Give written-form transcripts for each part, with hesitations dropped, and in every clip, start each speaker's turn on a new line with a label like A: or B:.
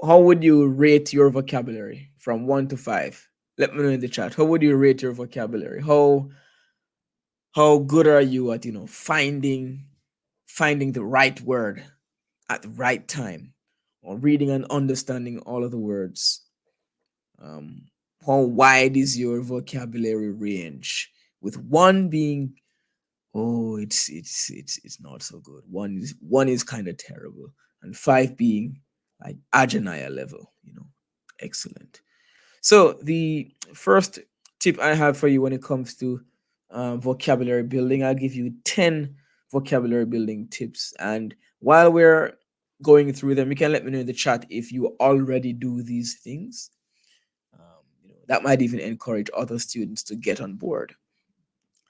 A: how would you rate your vocabulary from 1 to 5? Let me know in the chat. How would you rate your vocabulary? How good are you at finding the right word at the right time, or reading and understanding all of the words? Um, how wide is your vocabulary range? With one being, oh, it's not so good. One is kind of terrible, and five being like Ajanaya level. Excellent. So the first tip I have for you when it comes to vocabulary building, I'll give you 10 vocabulary building tips. And while we're going through them, you can let me know in the chat if you already do these things. That might even encourage other students to get on board.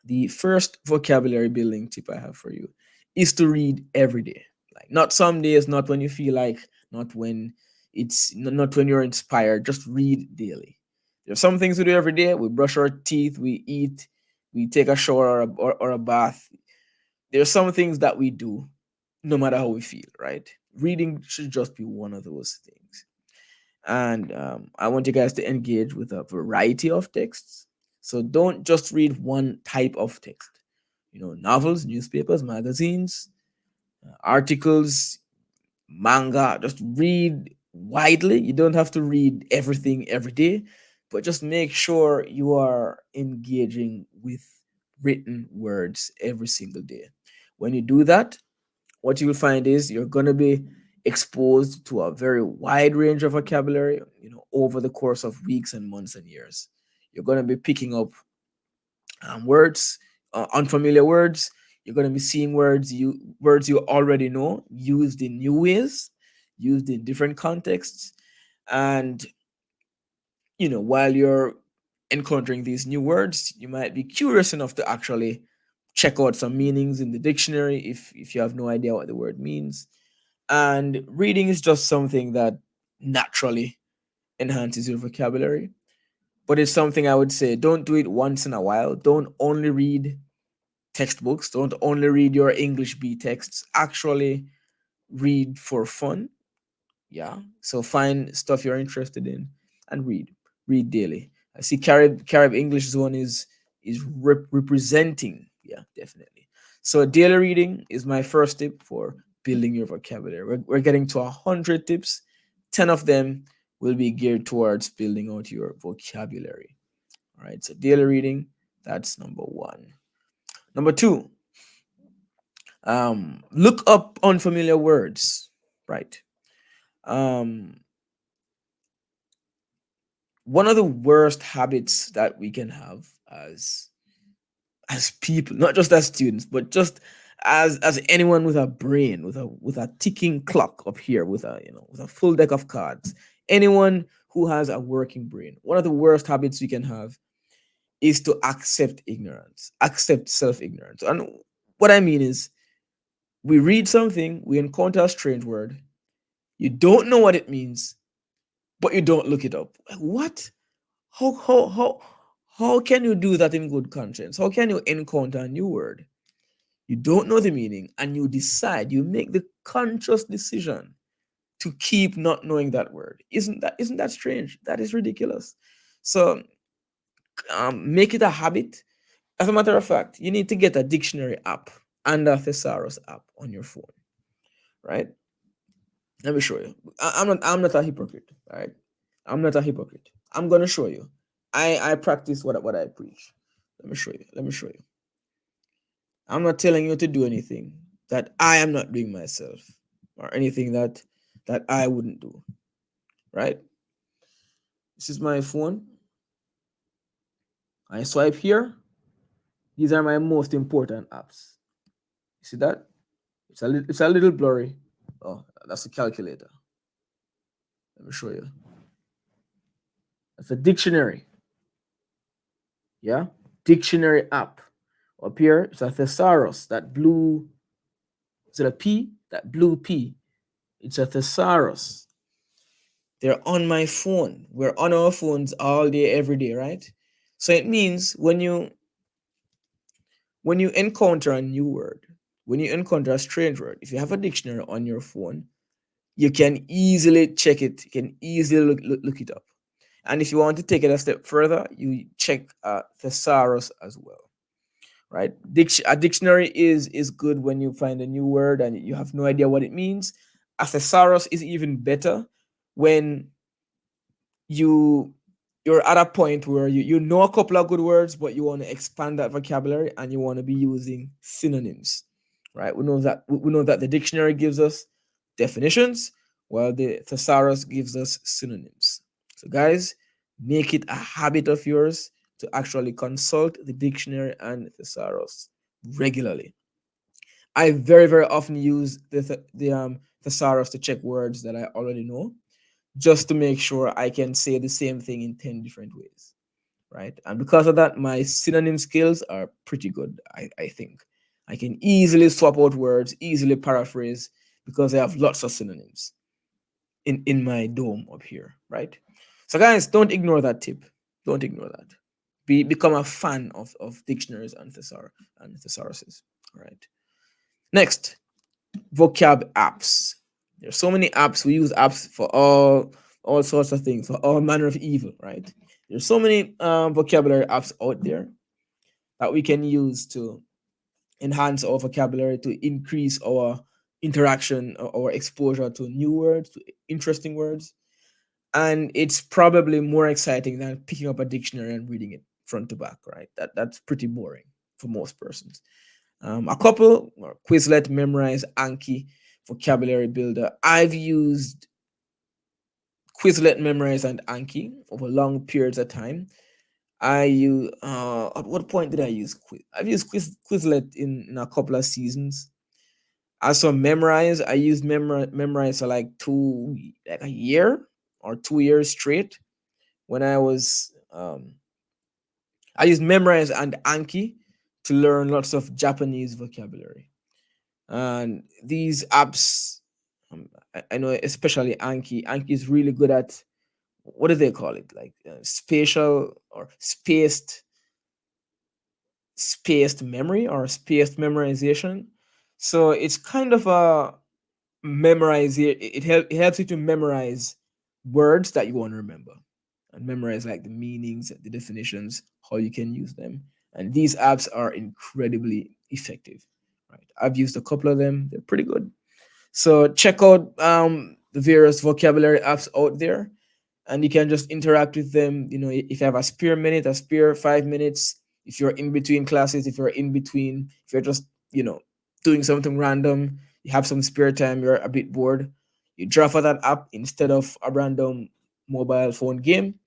A: The first vocabulary building tip I have for you is to read every day. Like, not some days, not when you feel like, not when not when you're inspired. Just read daily. There's some things we do every day. We brush our teeth, we eat, we take a shower or a bath. There's some things that we do no matter how we feel, right? Reading should just be one of those things. And I want you guys to engage with a variety of texts. So don't just read one type of text. Novels, newspapers, magazines, articles, manga. Just read widely. You don't have to read everything every day, but just make sure you are engaging with written words every single day. When you do that, what you'll find is you're going to be exposed to a very wide range of vocabulary, over the course of weeks and months and years. You're going to be picking up words, unfamiliar words. You're going to be seeing words you already know, used in new ways, used in different contexts. And while you're encountering these new words, you might be curious enough to actually check out some meanings in the dictionary if you have no idea what the word means. And reading is just something that naturally enhances your vocabulary. But it's something I would say, don't do it once in a while. Don't only read textbooks. Don't only read your English B texts. Actually read for fun. Yeah. So find stuff you're interested in and read. Read daily. I see Carib English Zone is representing. Yeah, definitely. So daily reading is my first tip for building your vocabulary. We're getting to 100 tips. 10 of them will be geared towards building out your vocabulary. All right. So daily reading, that's number one. Number two, look up unfamiliar words. Right. One of the worst habits that we can have as people, not just as students, but just as anyone with a brain, with a ticking clock up here, with a full deck of cards, anyone who has a working brain, one of the worst habits we can have is to accept ignorance, accept self-ignorance. And what I mean is, we read something, we encounter a strange word, you don't know what it means, but you don't look it up. Like, what? How can you do that in good conscience? How can you encounter a new word? You don't know the meaning, and you make the conscious decision to keep not knowing that word. Isn't that strange? That is ridiculous. So make it a habit. As a matter of fact, you need to get a dictionary app and a thesaurus app on your phone, right? Let me show you. I'm not a hypocrite, all right? I'm not a hypocrite. I'm gonna show you. I practice what I preach. Let me show you. Let me show you. I'm not telling you to do anything that I am not doing myself, or anything that I wouldn't do, right? This is my phone. I swipe here. These are my most important apps. You see that? It's a little blurry. Oh, that's a calculator. Let me show you. That's a dictionary. Yeah, dictionary app. Up here, it's a thesaurus. That blue, is it a P? That blue P. It's a thesaurus. They're on my phone. We're on our phones all day, every day, right? So it means when you encounter a new word, when you encounter a strange word, if you have a dictionary on your phone, you can easily check it. You can easily look it up. And if you want to take it a step further, you check thesaurus as well, right? A dictionary is good when you find a new word and you have no idea what it means. A thesaurus is even better when you you're at a point where you know a couple of good words, but you want to expand that vocabulary and you want to be using synonyms, right? We know that the dictionary gives us definitions, while the thesaurus gives us synonyms. So, guys, make it a habit of yours to actually consult the dictionary and thesaurus regularly. I very, very often use the thesaurus to check words that I already know, just to make sure I can say the same thing in 10 different ways, right? And because of that, my synonym skills are pretty good, I think. I can easily swap out words, easily paraphrase, because I have lots of synonyms in my dome up here, right? So, guys, don't ignore that tip. Don't ignore that. Become a fan of dictionaries and thesauruses. All right. Next, vocab apps. There's so many apps. We use apps for all sorts of things, for all manner of evil, right? There's so many vocabulary apps out there that we can use to enhance our vocabulary, to increase our interaction, our exposure to new words, to interesting words. And it's probably more exciting than picking up a dictionary and reading it front to back, right? That's pretty boring for most persons. A couple: Quizlet, Memrise, Anki, Vocabulary Builder. I've used Quizlet, Memrise, and Anki over long periods of time. I use at what point did I use Quiz? I've used Quizlet in a couple of seasons. As for Memrise, I used Memrise for like a year or 2 years straight. When I used Memrise and Anki to learn lots of Japanese vocabulary. And these apps, I know especially Anki. Anki is really good at, what do they call it? Like spatial or spaced memory or spaced memorization. So it's kind of a memorize. It helps you to memorize words that you want to remember, and memorize like the meanings, the definitions, how you can use them. And these apps are incredibly effective. Right, I've used a couple of them. They're pretty good. So check out the various vocabulary apps out there, and you can just interact with them. If you have a spare minute, a spare 5 minutes, if you're in between classes, if you're just doing something random, you have some spare time, you're a bit bored, you draw for that app instead of a random mobile phone game,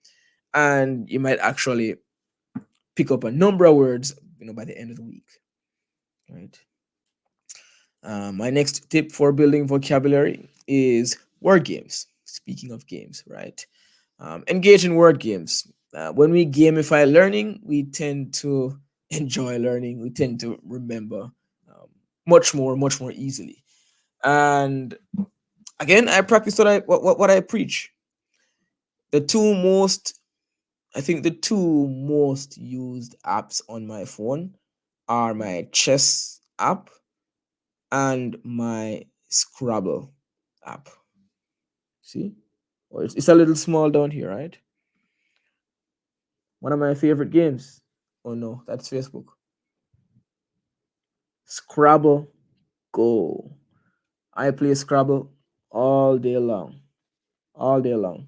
A: and you might actually pick up a number of words, by the end of the week. Right. My next tip for building vocabulary is word games. Speaking of games, right? Engage in word games. When we gamify learning, we tend to enjoy learning. We tend to remember much more easily. And again, I practice what I preach. The two most, I think, the two most used apps on my phone are my chess app and my Scrabble app. See? Well, it's a little small down here, right? One of my favorite games. Oh no, that's Facebook. Scrabble Go. I play Scrabble all day long. All day long.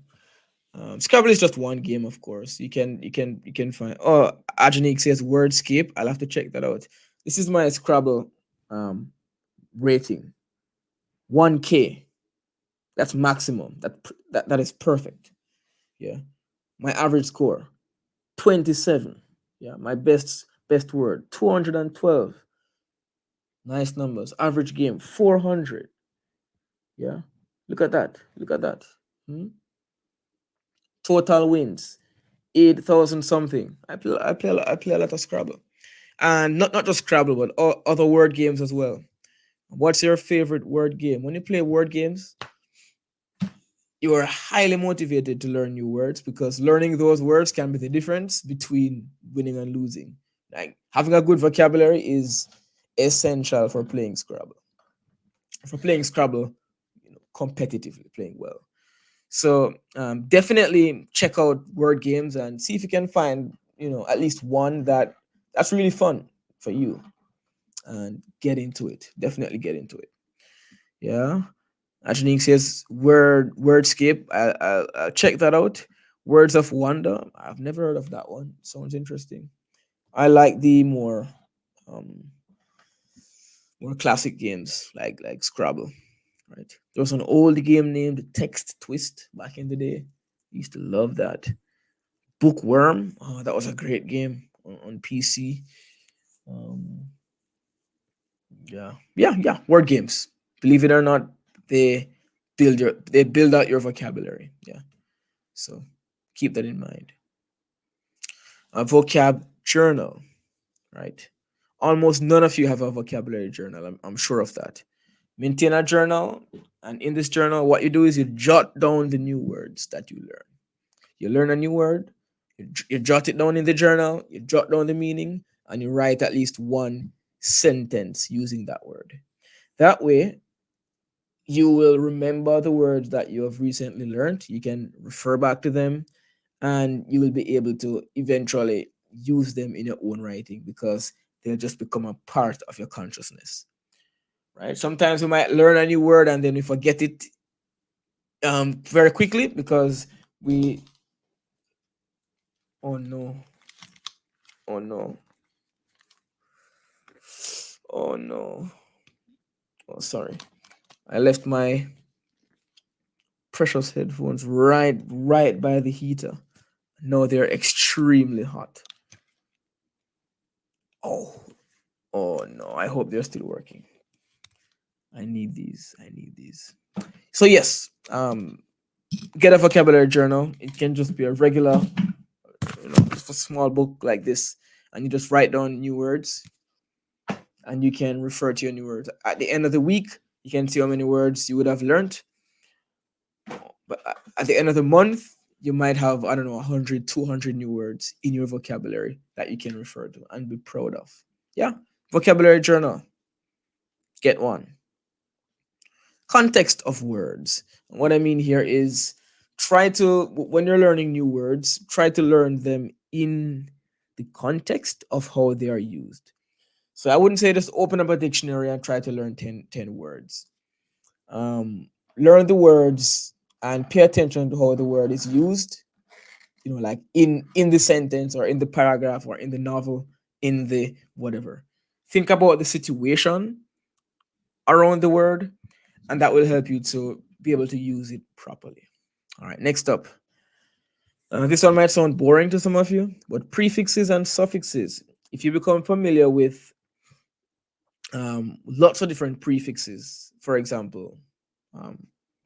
A: Scrabble is just one game, of course. You can find. Oh, Ajanique says Wordscape. I'll have to check that out. This is my Scrabble rating. 1K. That's maximum. That is perfect. Yeah. My average score 27. Yeah. My best word 212. Nice numbers. Average game 400. Yeah. Look at that. Look at that. Hmm? Total wins 8,000 something. I play a lot of Scrabble, and not just Scrabble, but other word games as well. What's your favorite word game? When you play word games, you are highly motivated to learn new words, because learning those words can be the difference between winning and losing. Like, having a good vocabulary is essential for playing Scrabble. For playing Scrabble, competitively, playing well. So definitely check out word games and see if you can find, at least one that's really fun for you, and get into it. Definitely get into it. Yeah. Ajanique says wordscape. I'll check that out. Words of Wonder. I've never heard of that one. Sounds interesting. I like the um more classic games like Scrabble. Right. There was an old game named Text Twist back in the day. Used to love that. Bookworm. Oh, that was a great game on PC. Um, yeah. Word games. Believe it or not, they they build out your vocabulary. Yeah. So keep that in mind. A vocab journal, right? Almost none of you have a vocabulary journal. I'm sure of that. Maintain a journal, and in this journal, what you do is you jot down the new words that you learn. You learn a new word, you jot it down in the journal, you jot down the meaning, and you write at least one sentence using that word. That way, you will remember the words that you have recently learned. You can refer back to them, and you will be able to eventually use them in your own writing because they'll just become a part of your consciousness. Right? Sometimes we might learn a new word and then we forget it very quickly because we oh no, oh no, oh no, oh sorry, I left my precious headphones right by the heater. No, they're extremely hot. Oh, oh no, I hope they're still working. I need these. So yes, get a vocabulary journal. It can just be a regular, just a small book like this, and you just write down new words, and you can refer to your new words. At the end of the week, you can see how many words you would have learned. But at the end of the month, you might have, I don't know, 100, 200 new words in your vocabulary that you can refer to and be proud of. Yeah, vocabulary journal. Get one. Context of words. What I mean here is try to, when you're learning new words, try to learn them in the context of how they are used. So I wouldn't say just open up a dictionary and try to learn 10 words. Learn the words and pay attention to how the word is used, like in the sentence or in the paragraph or in the novel, in the whatever. Think about the situation around the word, and that will help you to be able to use it properly. All right, next up. This one might sound boring to some of you, but prefixes and suffixes. If you become familiar with lots of different prefixes, for example, I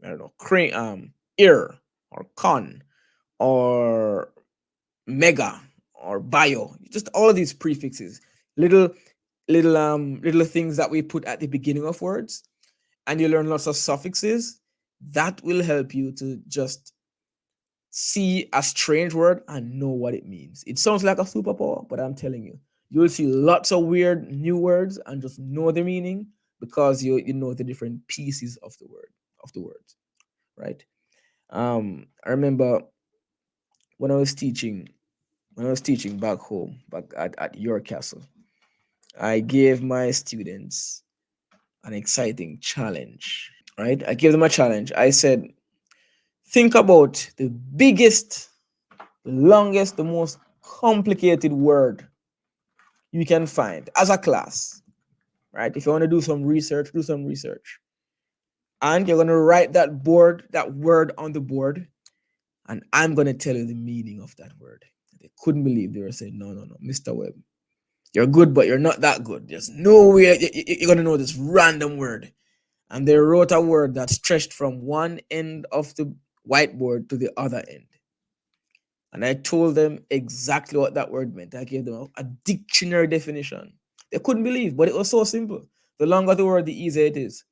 A: don't know, ear or con or mega or bio, just all of these prefixes, little things that we put at the beginning of words, and you learn lots of suffixes. That will help you to just see a strange word and know what it means. It sounds like a superpower, but I'm telling you, you will see lots of weird new words and just know the meaning because you know the different pieces of the words, right? I remember when I was teaching back home, back at your castle, I gave my students an exciting challenge. Right? I gave them a challenge. I said, think about the biggest, the longest, the most complicated word you can find as a class. Right? If you want to do some research, do some research. And you're gonna write that word on the board, and I'm gonna tell you the meaning of that word. They couldn't believe. They were saying, no, Mr. Webb, you're good, but you're not that good. There's no way you're gonna know this random word. And they wrote a word that stretched from one end of the whiteboard to the other end. And I told them exactly what that word meant. I gave them a dictionary definition. They couldn't believe, but it was so simple. The longer the word, the easier it is.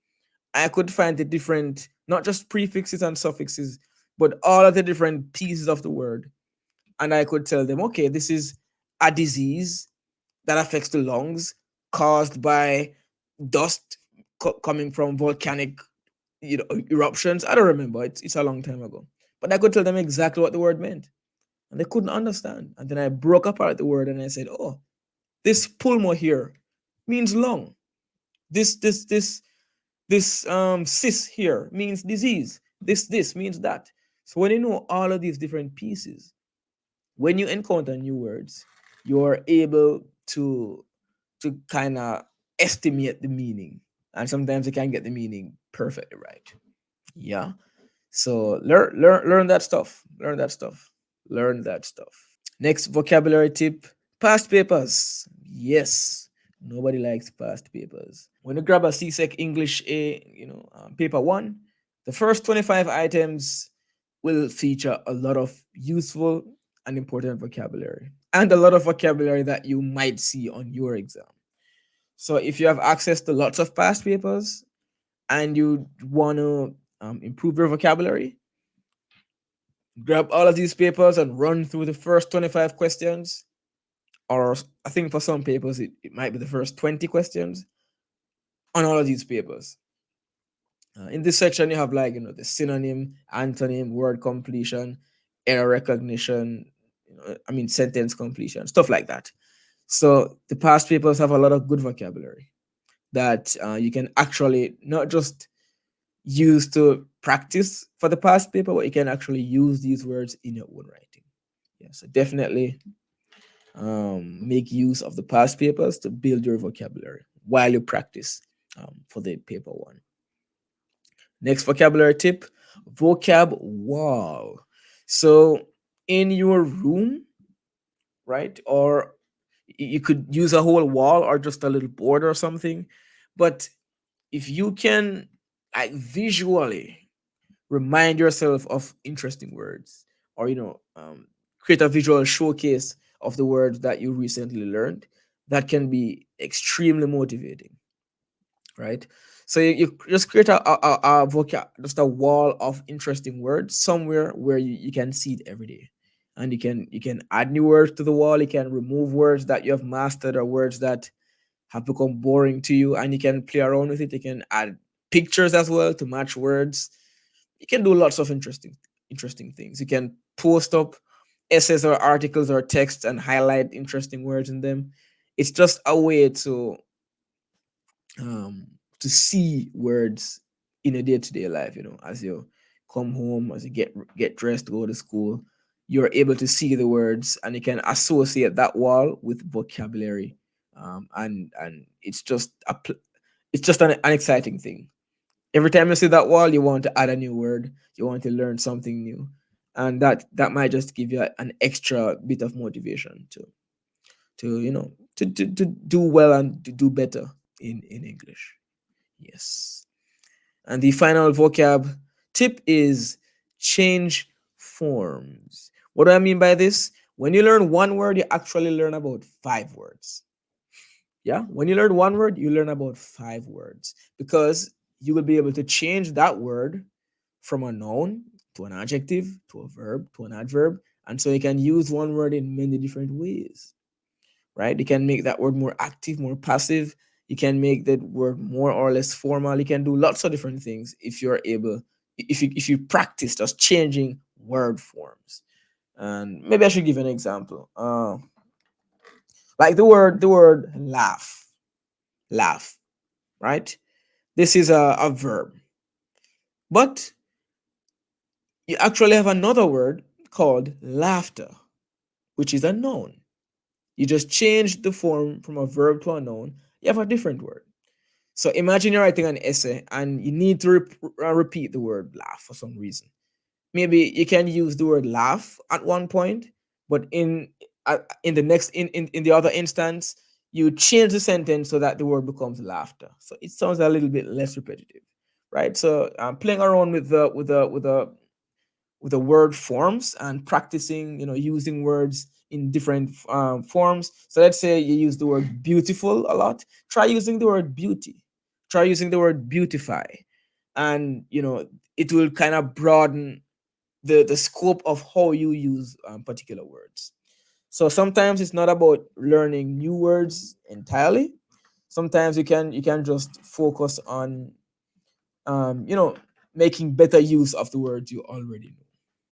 A: I could find the different, not just prefixes and suffixes, but all of the different pieces of the word. And I could tell them, okay, this is a disease that affects the lungs caused by dust coming from volcanic eruptions. I don't remember. It's a long time ago. But I could tell them exactly what the word meant, and they couldn't understand. And then I broke apart the word and I said, "Oh, this pulmo here means lung. This cis here means disease. This means that." So when you know all of these different pieces, when you encounter new words, you're able to kind of estimate the meaning, and sometimes you can get the meaning perfectly right. Yeah. So learn that stuff. Learn that stuff. Learn that stuff. Next vocabulary tip: past papers. Yes, nobody likes past papers. When you grab a CSEC English A, paper one, the first 25 items will feature a lot of useful and important vocabulary, and a lot of vocabulary that you might see on your exam. So if you have access to lots of past papers and you want to improve your vocabulary, grab all of these papers and run through the first 25 questions. Or I think for some papers, it might be the first 20 questions on all of these papers. In this section, you have like, the synonym, antonym, word completion, error recognition, sentence completion, stuff like that. So the past papers have a lot of good vocabulary that you can actually not just use to practice for the past paper, but you can actually use these words in your own writing. Yeah, so definitely make use of the past papers to build your vocabulary while you practice for the paper one. Next vocabulary tip: vocab wall. So in your room, right? Or you could use a whole wall or just a little board or something. But if you can, like, visually remind yourself of interesting words, or create a visual showcase of the words that you recently learned, that can be extremely motivating, right? So you just create a vocab, just a wall of interesting words somewhere where you can see it every day. And you can add new words to the wall. You can remove words that you have mastered or words that have become boring to you, and you can play around with it. You can add pictures as well to match words. You can do lots of interesting things. You can post up essays or articles or texts and highlight interesting words in them. It's just a way um to see words in a day-to-day life, as you come home, as you get dressed to go to school. You're able to see the words and you can associate that wall with vocabulary. And it's just an exciting thing. Every time you see that wall, you want to add a new word, you want to learn something new, and that might just give you an extra bit of motivation to do well and to do better in English. Yes. And the final vocab tip is change forms. What do I mean by this? When you learn one word, you actually learn about 5 words. Yeah, when you learn one word, you learn about 5 words, because you will be able to change that word from a noun to an adjective to a verb to an adverb. And so you can use one word in many different ways, right? You can make that word more active, more passive. You can make that word more or less formal. You can do lots of different things if you're able, if you practice just changing word forms. And maybe I should give an example. Like the word laugh, laugh, right? This is a verb, but you actually have another word called laughter, which is a noun. You just change the form from a verb to a noun. You have a different word. So imagine you're writing an essay and you need to repeat the word laugh for some reason. Maybe you can use the word laugh at one point, but in the next in the other instance, you change the sentence so that the word becomes laughter. So it sounds a little bit less repetitive, right? So playing around with the word forms and practicing, using words in different forms. So let's say you use the word beautiful a lot. Try using the word beauty. Try using the word beautify, and it will kind of broaden the scope of how you use particular words. So sometimes it's not about learning new words entirely. Sometimes you can just focus on making better use of the words you already know.